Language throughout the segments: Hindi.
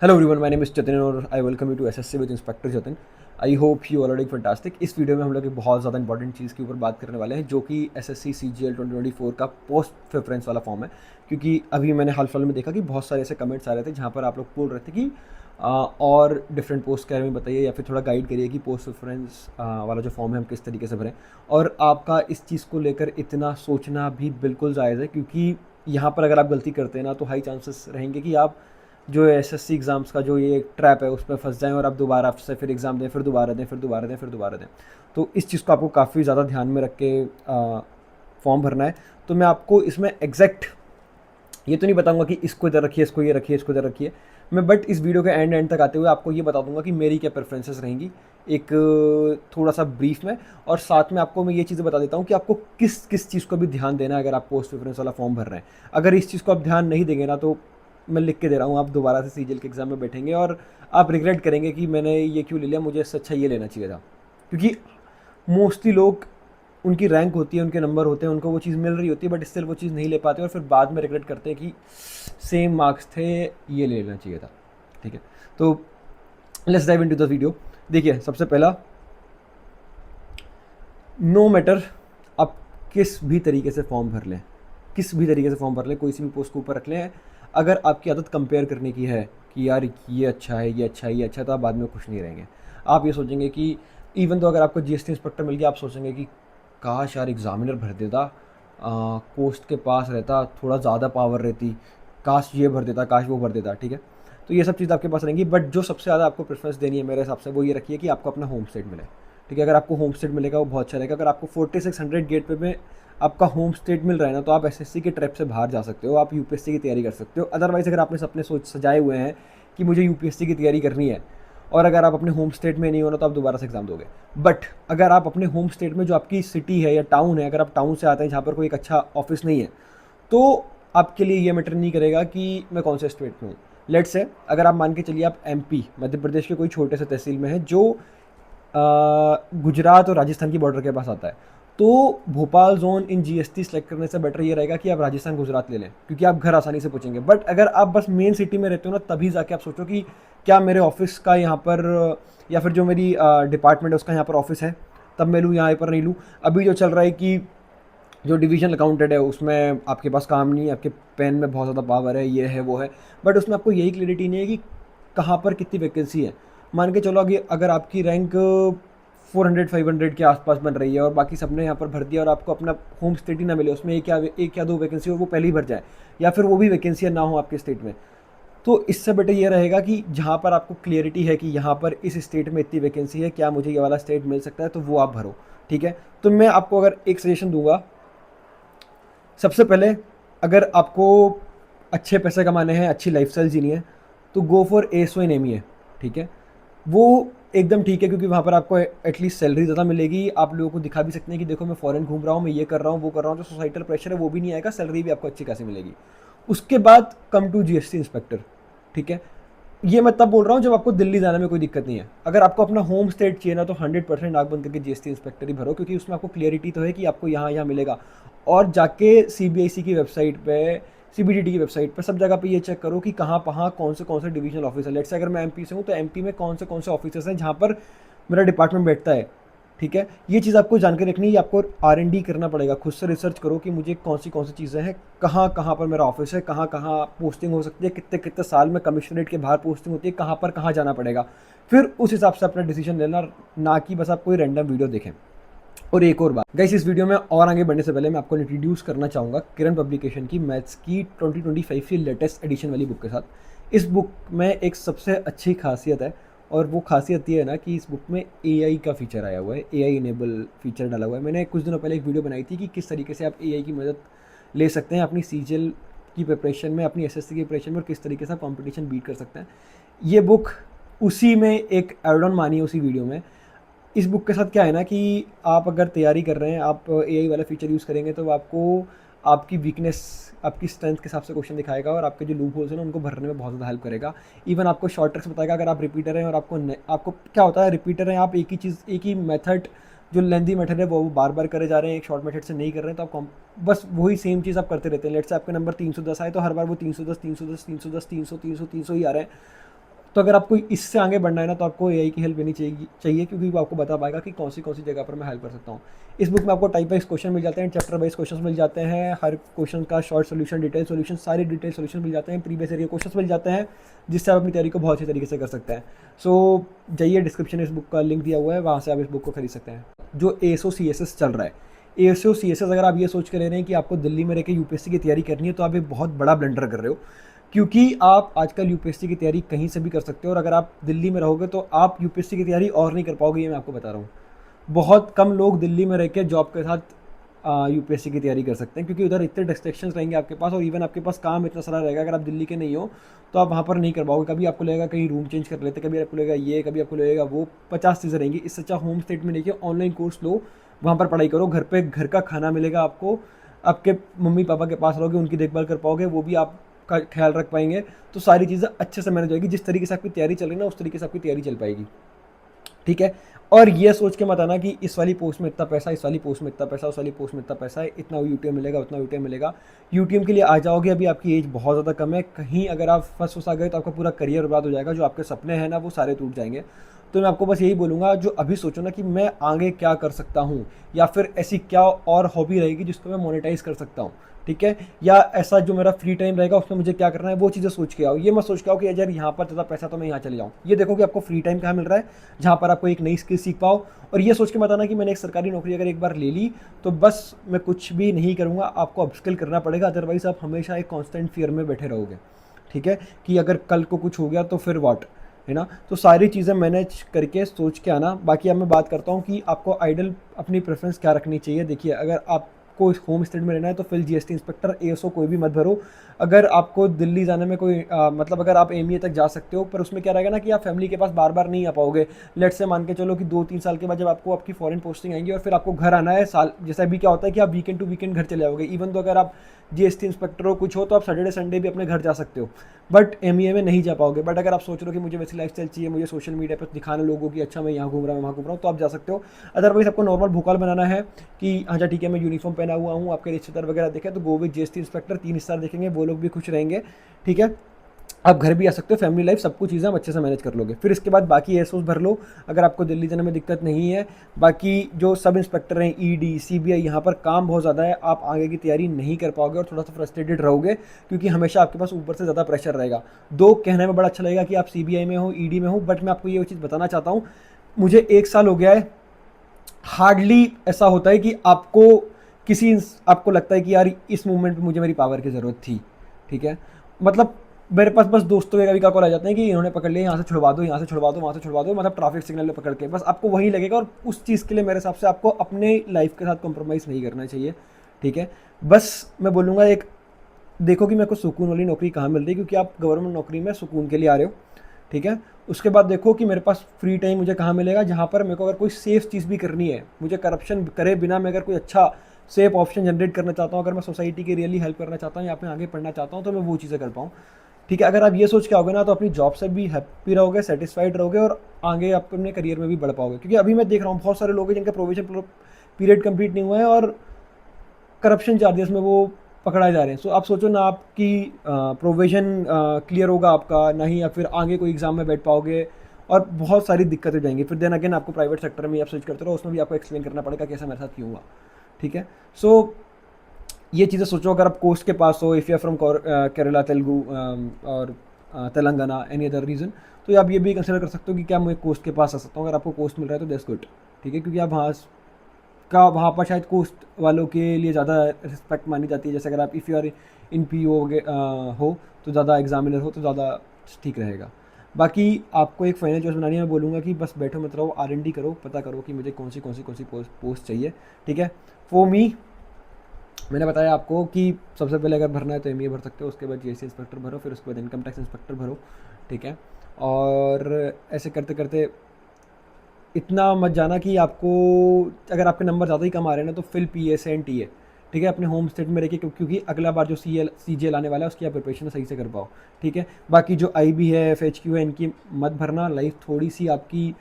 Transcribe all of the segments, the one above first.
Hello everyone, my name is Jatin और I welcome you to SSC with inspector Jatin. I hope you all are doing fantastic. इस वीडियो में हम लोग एक बहुत ज़्यादा इंपॉर्टेंट चीज़ के ऊपर बात करने वाले हैं, जो कि एसएससी सीजीएल 2024 का पोस्ट प्रेफरेंस वाला फॉर्म है। क्योंकि अभी मैंने हाल फिलहाल में देखा कि बहुत सारे ऐसे कमेंट्स आ रहे थे जहाँ पर आप लोग बोल रहे थे कि और डिफरेंट पोस्ट के बारे में बताइए या फिर थोड़ा गाइड करिए कि पोस्ट प्रेफरेंस वाला जो फॉर्म है हम किस तरीके से भरें। और आपका इस चीज़ को लेकर इतना सोचना भी बिल्कुल जायज़ है, क्योंकि यहाँ पर अगर आप गलती करते हैं ना तो हाई चांसेस रहेंगे कि आप जो एसएससी एग्ज़ाम्स का जो ये ट्रैप है उसमें फंस जाएं और आप दोबारा से फिर एग्ज़ाम दें, फिर दोबारा दें, फिर दोबारा दें, फिर दोबारा दें। तो इस चीज़ को आपको काफ़ी ज़्यादा ध्यान में रख के फॉर्म भरना है। तो मैं आपको इसमें एग्जैक्ट ये तो नहीं बताऊंगा कि इसको इधर रखिए, इसको ये रखिए, इसको इधर रखिए। मैं बट इस वीडियो के एंड तक आते हुए आपको ये बता दूंगा कि मेरी क्या प्रेफरेंसेस रहेंगी, एक थोड़ा सा ब्रीफ में। और साथ में आपको मैं ये चीज़ें बता देता हूँ कि आपको किस किस चीज़ को भी ध्यान देना है अगर आप पोस्ट प्रेफरेंस वाला फॉर्म भर रहे हैं। अगर इस चीज़ को आप ध्यान नहीं देंगे ना तो मैं लिख के दे रहा हूँ, आप दोबारा से सीजीएल के एग्ज़ाम में बैठेंगे और आप रिग्रेट करेंगे कि मैंने ये क्यों ले लिया, मुझे इससे अच्छा ये लेना चाहिए था। क्योंकि मोस्टली लोग, उनकी रैंक होती है, उनके नंबर होते हैं, उनको वो चीज़ मिल रही होती है, बट स्टिल वो चीज़ नहीं ले पाते और फिर बाद में रिग्रेट करते हैं कि सेम मार्क्स थे, ये ले लेना चाहिए था। ठीक है, तो let's dive into the video. देखिए, सबसे पहला, नो मैटर आप किस भी तरीके से फॉर्म भर लें, किस भी तरीके से फॉर्म भर लें, कोई सी भी पोस्ट को ऊपर रख लें, अगर आपकी आदत कंपेयर करने की है कि यार ये अच्छा है, ये अच्छा है, ये अच्छा है, तो आप बाद में खुश नहीं रहेंगे। आप ये सोचेंगे कि इवन तो अगर आपको जीएसटी इंस्पेक्टर मिल गया, आप सोचेंगे कि काश यार एग्ज़ामिनर भर देता, पोस्ट के पास रहता, थोड़ा ज़्यादा पावर रहती, काश ये भर देता, काश वो भर देता। ठीक है, तो ये सब चीज़ आपके पास रहेंगी, बट जो सबसे ज़्यादा आपको प्रेफरेंस देनी है मेरे हिसाब से वो ये रखिए कि आपको अपना होम स्टेट मिले। ठीक है, अगर आपको होम स्टेट मिलेगा वो बहुत अच्छा रहेगा। अगर आपको 4600 गेट पे में आपका होम स्टेट मिल रहा है ना, तो आप एसएससी के ट्रैप से बाहर जा सकते हो, आप यूपीएससी की तैयारी कर सकते हो। अदरवाइज़ अगर आपने सपने सोच सजाए हुए हैं कि मुझे यूपीएससी की तैयारी करनी है और अगर आप अपने होम स्टेट में नहीं हो ना, तो आप दोबारा से एग्जाम दोगे। बट अगर आप अपने होम स्टेट में, जो आपकी सिटी है या टाउन है, अगर आप टाउन से आते हैं जहाँ पर कोई एक अच्छा ऑफिस नहीं है, तो आपके लिए ये मैटर नहीं करेगा कि मैं कौन से स्टेट में हूँ। लेट्स से अगर आप मान के चलिए आप एमपी, मध्य प्रदेश के कोई छोटे से तहसील में है जो गुजरात और राजस्थान की बॉर्डर के पास आता है, तो Bhopal zone in GST select करने से बेटर ये रहेगा कि आप राजस्थान गुजरात ले लें, क्योंकि आप घर आसानी से पहुँचेंगे। बट अगर आप बस मेन सिटी में रहते हो ना, तभी जाके आप सोचो कि क्या मेरे ऑफिस का यहाँ पर या फिर जो मेरी डिपार्टमेंट है उसका यहाँ पर ऑफिस है, तब मैं लूँ, यहाँ पर नहीं लूँ। अभी जो चल रहा है कि जो डिवीजन अकाउंटेंट है उसमें आपके पास काम नहीं है, आपके पेन में बहुत ज़्यादा पावर है, ये है वो है, बट उसमें आपको यही क्लैरिटी नहीं है कि कहाँ पर कितनी वैकेंसी है। मान के चलो अगर आपकी रैंक 400-500 के आसपास बन रही है और बाकी सबने यहाँ पर भर दिया और आपको अपना होम स्टेट ही ना मिले, उसमें एक या दो वैकेंसी हो, वो पहले ही भर जाए, या फिर वो भी वैकेंसियाँ ना हो आपके स्टेट में, तो इससे बेटर ये रहेगा कि जहाँ पर आपको क्लियरिटी है कि यहाँ पर इस स्टेट में इतनी वैकेंसी है, क्या मुझे ये वाला स्टेट मिल सकता है, तो वो आप भरो। ठीक है, तो मैं आपको अगर एक सजेशन दूंगा, सबसे पहले अगर आपको अच्छे पैसे कमाने हैं, अच्छी लाइफस्टाइल जीनी है, तो go for SO in MEA. ठीक है, वो एकदम ठीक है, क्योंकि वहाँ पर आपको एटलीस्ट सैलरी ज़्यादा मिलेगी, आप लोगों को दिखा भी सकते हैं कि देखो मैं फॉरेन घूम रहा हूँ, मैं ये कर रहा हूँ, वो कर रहा हूँ, जो सोसाइटल प्रेशर है वो भी नहीं आएगा, सैलरी भी आपको अच्छी खासी मिलेगी। उसके बाद कम टू जीएसटी इंस्पेक्टर। ठीक है, ये मैं तब बोल रहा हूँ जब आपको दिल्ली जाने में कोई दिक्कत नहीं है। अगर आपको अपना होम स्टेट चाहिए ना, तो 100% आग बंद करके जीएसटी इंस्पेक्टर ही भरो, क्योंकि उसमें आपको क्लियरिटी तो है कि आपको यहाँ यहाँ मिलेगा। और जाके सीबीआईसी की वेबसाइट पे, सीबीडीटी की वेबसाइट पे, सब जगह पे ये चेक करो कि कहाँ कौन से डिविजनल ऑफिस है। लेट्स से अगर मैं एमपी से हूँ तो एमपी में कौन से ऑफिसर्स हैं जहाँ पर मेरा डिपार्टमेंट बैठता है। ठीक है, ये चीज़ आपको जानकारी रखनी है, आपको R&D करना पड़ेगा, खुद से रिसर्च करो कि मुझे कौन सी चीज़ें हैं, कहाँ कहाँ पर मेरा ऑफिस है, कहाँ कहाँ पोस्टिंग हो सकती है, कितने कितने साल में कमिश्नरेट के बाहर पोस्टिंग होती है, कहाँ पर कहाँ जाना पड़ेगा। फिर उस हिसाब से अपना डिसीजन लेना, ना कि बस आप कोई रैंडम वीडियो देखें। और एक और बात गाइस, इस वीडियो में और आगे बढ़ने से पहले मैं आपको इंट्रोड्यूस करना चाहूँगा किरण पब्लिकेशन की मैथ्स की 2025 की लेटेस्ट एडिशन वाली बुक के साथ। इस बुक में एक सबसे अच्छी खासियत है, और वो खासियत ये है ना कि इस बुक में एआई का फीचर आया हुआ है, एआई इनेबल फीचर डाला हुआ है। मैंने कुछ दिनों पहले एक वीडियो बनाई थी कि किस तरीके से आप एआई की मदद ले सकते हैं अपनी सीजीएल की प्रिपरेशन में, अपनी एसएससी की प्रिपरेशन में, और किस तरीके से आप कॉम्पिटिशन बीट कर सकते हैं। ये बुक उसी में एक एड ऑन मानी है उसी वीडियो में। इस बुक के साथ क्या है ना कि आप अगर तैयारी कर रहे हैं, आप एआई वाला फीचर यूज़ करेंगे, तो आपको आपकी वीकनेस, आपकी स्ट्रेंथ के हिसाब से क्वेश्चन दिखाएगा और आपके जो लूप होल्स हैं ना उनको भरने में बहुत ज़्यादा हेल्प करेगा। इवन आपको शॉर्ट ट्रिक्स बताएगा। अगर आप रिपीटर हैं और आपको क्या होता है, रिपीटर हैं, आप एक ही चीज़, एक ही मेथड, जो लेंदी मेथड है वो बार बार करे जा रहे हैं, एक शॉर्ट मेथड से नहीं कर रहे हैं, तो आप बस वही सेम चीज़ आप करते रहते हैं। लेट से आपके नंबर 310 आए तो हर बार वो 310 310 310 300 300 300 ही आ रहे हैं। तो अगर आपको इससे आगे बढ़ना है ना, तो आपको एआई की हेल्प लेनी चाहिए क्योंकि वो आपको बता पाएगा कि कौन सी जगह पर मैं हेल्प कर सकता हूँ। इस बुक में आपको टाइप वाइज क्वेश्चन मिल जाते हैं, चैप्टर वाइज क्वेश्चन मिल जाते हैं, हर क्वेश्चन का शॉर्ट सोल्यूशन, डिटेल सोल्यूशन, सारे डिटेल सोल्यूशन मिल जाते हैं, प्रीवियस ईयर के क्वेश्चन मिल जाते हैं, जिससे आप अपनी तैयारी को बहुत अच्छी तरीके से कर सकते हैं। सो जाइए, डिस्क्रिप्शन में इस बुक का लिंक दिया हुआ है, वहाँ से आप इस बुक को खरीद सकते हैं। जो ASO CSS चल रहा है, ASO CSS अगर आप ये सोच कर ले रहे हैं कि आपको दिल्ली में रह के यूपीएससी की तैयारी करनी है, तो आप एक बहुत बड़ा ब्लंडर कर रहे हो, क्योंकि आप आजकल यूपीएससी की तैयारी कहीं से भी कर सकते हो, और अगर आप दिल्ली में रहोगे तो आप यूपीएससी की तैयारी और नहीं कर पाओगे, ये मैं आपको बता रहा हूँ। बहुत कम लोग दिल्ली में रह के जॉब के साथ यूपीएससी की तैयारी कर सकते हैं, क्योंकि उधर इतने डिस्ट्रैक्शंस रहेंगे आपके पास, और इवन आपके पास काम इतना सारा रहेगा। अगर आप दिल्ली के नहीं हो तो आप वहाँ पर नहीं कर पाओगे। कभी आपको लगेगा कहीं रूम चेंज कर लेते, कभी आपको लगेगा ये, कभी आपको लगेगा वो, 50 चीज़ें रहेंगी। इससे अच्छा होम स्टेट में लेके ऑनलाइन कोर्स लो, वहाँ पर पढ़ाई करो, घर पे घर का खाना मिलेगा आपको, आपके मम्मी पापा के पास रहोगे, उनकी देखभाल कर पाओगे, वो भी आपका ख्याल रख पाएंगे, तो सारी चीज़ें अच्छे से मैनेज होगी। जिस तरीके से आपकी तैयारी चल रही है ना, उस तरीके से आपकी तैयारी चल पाएगी, ठीक है। और ये सोच के मत आना कि इस वाली पोस्ट में इतना पैसा, इस वाली पोस्ट में इतना पैसा, उस वाली पोस्ट में इतना पैसा है, इतना यूटीएम मिलेगा, उतना यूटीएम मिलेगा। यूटीएम के लिए आ जाओगे, अभी आपकी एज बहुत ज़्यादा कम है, कहीं अगर आप फंस आ गए तो आपका पूरा करियर बर्बाद हो जाएगा, जो आपके सपने हैं ना वो सारे टूट जाएंगे। तो मैं आपको बस यही बोलूँगा, जो अभी सोचो ना कि मैं आगे क्या कर सकता हूँ, या फिर ऐसी क्या और हॉबी रहेगी जिसको मैं मोनेटाइज कर सकता हूँ, ठीक है, या ऐसा जो मेरा फ्री टाइम रहेगा उसमें मुझे क्या करना है, वो चीज़ें सोच के आओ। ये मत सोच के आओ कि यार यहाँ पर ज़्यादा पैसा तो मैं यहाँ चले जाऊँ। ये देखो कि आपको फ्री टाइम कहाँ मिल रहा है, जहाँ पर आपको एक नई स्किल सीख पाओ। और ये सोच के मत आना कि मैंने एक सरकारी नौकरी अगर एक बार ले ली तो बस मैं कुछ भी नहीं करूँगा। आपको अपस्किल करना पड़ेगा, अदरवाइज़ आप हमेशा एक कॉन्स्टेंट फियर में बैठे रहोगे, ठीक है, कि अगर कल को कुछ हो गया तो फिर व्हाट, है ना। तो सारी चीज़ें मैनेज करके सोच के आना। बाकी अब मैं बात करता हूँ कि आपको आइडल अपनी प्रेफरेंस क्या रखनी चाहिए। देखिए, अगर आपको होम स्टेट में रहना है तो फिर जीएसटी इंस्पेक्टर, एएसओ कोई भी मत भरो। अगर आपको दिल्ली जाने में कोई मतलब अगर आप एमईए तक जा सकते हो, पर उसमें क्या रहेगा ना कि आप फैमिली के पास बार बार नहीं आ पाओगे। लेट से मान के चलो कि 2-3 साल के बाद जब आपको आपकी फॉरेन पोस्टिंग आएंगी और फिर आपको घर आना है साल, जैसे अभी क्या होता है कि आप वीकेंड टू वीकेंड घर चले जाओगे। इवन तो अगर आप जीएसटी इंस्पेक्टर हो, कुछ हो, तो आप सैटरडे संडे भी अपने घर जा सकते हो, बट एमईए में नहीं जा पाओगे। बट अगर आप सोच रहे हो कि मुझे वैसी लाइफस्टाइल चाहिए, मुझे सोशल मीडिया पर दिखाना लोगों की अच्छा मैं यहाँ घूम रहा हूँ, वहाँ घूम रहा हूँ, तो आप जा सकते हो। अदरवाइज आपको नॉर्मल भोकाल बनाना है कि अच्छा ठीक है मैं यूनिफॉर्म पहना हुआ हूँ, आपके रिश्तेदार वगैरह देखें तो go with GST inspector, 3 star देखेंगे, वो लोग भी खुश रहेंगे, ठीक है। आप घर भी आ सकते हो, फैमिली लाइफ सब कुछ चीज़ें आप अच्छे से मैनेज कर लोगे। फिर इसके बाद बाकी एसओस भर लो अगर आपको दिल्ली जाने में दिक्कत नहीं है। बाकी जो सब इंस्पेक्टर हैं, ईडी, सीबीआई, यहाँ पर काम बहुत ज़्यादा है, आप आगे की तैयारी नहीं कर पाओगे और थोड़ा सा फ्रस्ट्रेटेड रहोगे, क्योंकि हमेशा आपके पास ऊपर से ज़्यादा प्रेशर रहेगा। दो कहने में बड़ा अच्छा लगेगा कि आप सीबीआई में हो, ईडी में हो, बट मैं आपको ये चीज़ बताना चाहता हूँ, मुझे 1 साल हो गया है, हार्डली ऐसा होता है कि आपको लगता है कि यार इस मूवमेंट में मुझे मेरी पावर की ज़रूरत थी, ठीक है। मतलब मेरे पास बस दोस्तों के कभी का कॉल आ जाते हैं कि इन्होंने पकड़ लिया, यहाँ से छुड़वा दो, यहाँ से छुड़वा दो, वहाँ से छुड़वा दो, मतलब ट्रैफिक सिग्नल में पकड़ के, बस आपको वही लगेगा। और उस चीज़ के लिए मेरे हिसाब से आपको अपने लाइफ के साथ कॉम्प्रोमाइज़ नहीं करना चाहिए, ठीक है। बस मैं बोलूँगा, एक देखो कि मेरे को सुकून वाली नौकरी कहाँ मिल रही है, क्योंकि आप गवर्नमेंट नौकरी में सुकून के लिए आ रहे हो, ठीक है। उसके बाद देखो कि मेरे पास फ्री टाइम मुझे कहाँ मिलेगा, जहाँ पर मेरे को अगर कोई सेफ चीज़ भी करनी है, मुझे करप्शन करे बिना मैं अगर कोई अच्छा सेफ ऑप्शन जनरेट करना चाहता हूँ, अगर मैं सोसाइटी की रियली हेल्प करना चाहता हूँ या फिर आगे पढ़ना चाहता हूँ, तो मैं वो चीज़ें कर पाऊँ, ठीक है। अगर आप ये सोच के आओगे ना, तो अपनी जॉब से भी हैप्पी रहोगे, सेटिस्फाइड रहोगे, और आगे आप अपने करियर में भी बढ़ पाओगे। क्योंकि अभी मैं देख रहा हूँ बहुत सारे लोग हैं जिनका प्रोविजन पीरियड कंप्लीट नहीं हुआ है और करप्शन चार्जेस में वो पकड़ाए जा रहे हैं। सो आप सोचो ना, आपकी प्रोविजन क्लियर होगा आपका, ना ही या फिर आगे कोई एग्ज़ाम में बैठ पाओगे, और बहुत सारी दिक्कतें हो जाएंगी। फिर देन अगेन आपको प्राइवेट सेक्टर में आप स्विच करते रहो, उसमें भी आपको एक्सप्लेन करना पड़ेगा कैसा मेरे साथ क्यों हुआ, ठीक है। सो ये चीज़ें सोचो, अगर आप कोस्ट के पास हो, if you are from Kerala, Telugu और तेलंगाना, एनी अदर रीजन, तो आप ये भी कंसिडर कर सकते हो कि क्या मैं कोस्ट के पास आ सकता हूँ। अगर आपको कोस्ट मिल रहा है तो दैट्स गुड, ठीक है, क्योंकि आप वहाँ पर शायद कोस्ट वालों के लिए ज़्यादा रिस्पेक्ट मानी जाती है। जैसे अगर आप if you are in PO हो तो ज़्यादा, एग्जामिनर हो तो ज़्यादा ठीक रहेगा। बाकी आपको एक फाइनल चॉइस बनानी है, मैं बोलूँगा कि बस बैठो मत रहो, R&D करो, पता करो कि मुझे कौन सी पोस्ट चाहिए, ठीक है। फॉर मी, मैंने बताया आपको कि सबसे पहले अगर भरना है तो एमईए भर सकते हो, उसके बाद जीएसटी इंस्पेक्टर भरो, फिर उसके बाद इनकम टैक्स इंस्पेक्टर भरो, ठीक है। और ऐसे करते करते इतना मत जाना कि आपको, अगर आपके नंबर ज़्यादा ही कम आ रहे हैं ना, तो फिल PSA एंड TA, ठीक है, अपने होम स्टेट में रह के, क्योंकि अगला बार जो CGL आने वाला है उसकी आप प्रिपरेशन सही से कर पाओ, ठीक है। बाकी जो IB है, FHQ है, इनकी मत भरना, लाइफ थोड़ी सी आपकी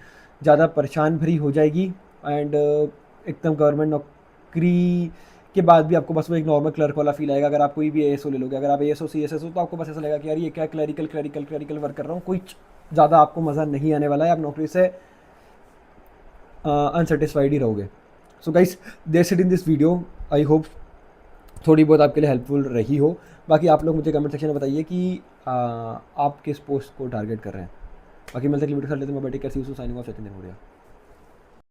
ज़्यादा परेशान भरी हो जाएगी। एंड एकदम गवर्नमेंट नौकरी के बाद भी आपको बस वो एक नॉर्मल क्लर्क वाला फील आएगा। अगर आप कोई भी ASO ले लोगे, अगर आप ASO CSS हो, तो आपको बस ऐसा लगेगा कि यार ये क्या क्लरिकल वर्क कर रहा हूँ, कोई ज़्यादा आपको मज़ा नहीं आने वाला है, आप नौकरी से अनसेटिस्फाइड ही रहोगे। So guys, that's it in this video. I hope थोड़ी बहुत आपके लिए हेल्पफुल रही हो। बाकी आप लोग मुझे कमेंट सेक्शन में बताइए कि आप किस पोस्ट को टारगेट कर रहे हैं। बाकी मिलते हैं अगली वीडियो के साथ, लेते हैं, bye take care, see you soon, signing off, Sachin Devadiya.